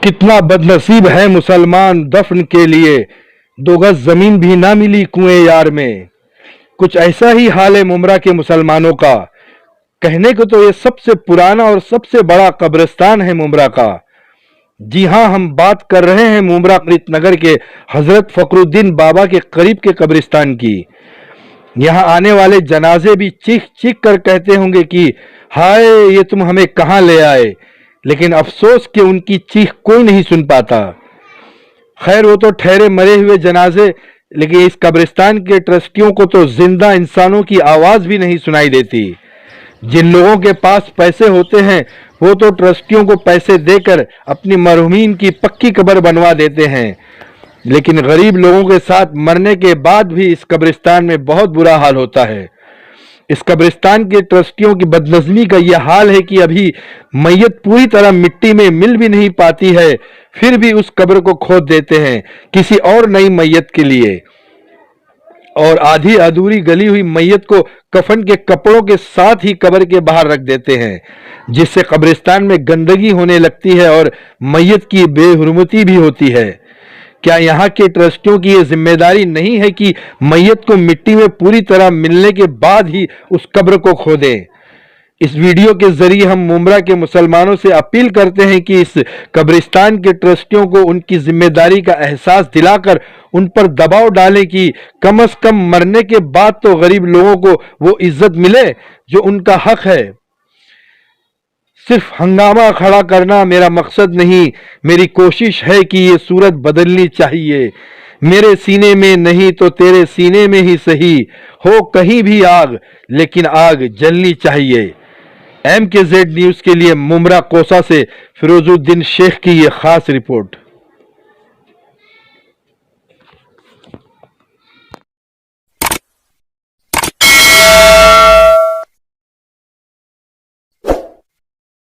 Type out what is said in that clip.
कितना बदनसीब है मुसलमान दफन के लिए, 2 गज जमीन भी ना मिली कुएं यार में। कुछ ऐसा ही हाल है मुमरा के मुसलमानों का। कहने को तो ये सबसे पुराना और सबसे बड़ा कब्रिस्तान है मुमरा का। जी हाँ, हम बात कर रहे हैं मुमरा नगर के हजरत फखरुद्दीन बाबा के करीब के कब्रिस्तान की। यहाँ आने वाले जनाजे भी चीख चीख कर कहते होंगे कि हाय, ये तुम हमें कहाँ ले आए, लेकिन अफसोस कि उनकी चीख कोई नहीं सुन पाता। खैर, वो तो ठहरे मरे हुए जनाजे, लेकिन इस कब्रिस्तान के ट्रस्टियों को तो जिंदा इंसानों की आवाज भी नहीं सुनाई देती। जिन लोगों के पास पैसे होते हैं वो तो ट्रस्टियों को पैसे देकर अपनी मरहूमीन की पक्की कब्र बनवा देते हैं, लेकिन गरीब लोगों के साथ मरने के बाद भी इस कब्रिस्तान में बहुत बुरा हाल होता है। इस कब्रिस्तान के ट्रस्टियों की बदनज़मी का यह हाल है कि अभी मैयत पूरी तरह मिट्टी में मिल भी नहीं पाती है, फिर भी उस कब्र को खोद देते हैं किसी और नई मैयत के लिए, और आधी अधूरी गली हुई मैयत को कफन के कपड़ों के साथ ही कब्र के बाहर रख देते हैं, जिससे कब्रिस्तान में गंदगी होने लगती है और मैयत की बेहुरमती भी होती है। क्या यहाँ के ट्रस्टियों की ये जिम्मेदारी नहीं है कि मैयत को मिट्टी में पूरी तरह मिलने के बाद ही उस कब्र को खोदें? इस वीडियो के जरिए हम मुमरा के मुसलमानों से अपील करते हैं कि इस कब्रिस्तान के ट्रस्टियों को उनकी जिम्मेदारी का एहसास दिलाकर उन पर दबाव डालें कि कम से कम मरने के बाद तो गरीब लोगों को वो इज्जत मिले जो उनका हक है। सिर्फ हंगामा खड़ा करना मेरा मकसद नहीं, मेरी कोशिश है कि ये सूरत बदलनी चाहिए। मेरे सीने में नहीं तो तेरे सीने में ही सही, हो कहीं भी आग, लेकिन आग जलनी चाहिए। MKZ न्यूज के लिए मुमरा कोसा से फिरोजुद्दीन शेख की ये खास रिपोर्ट।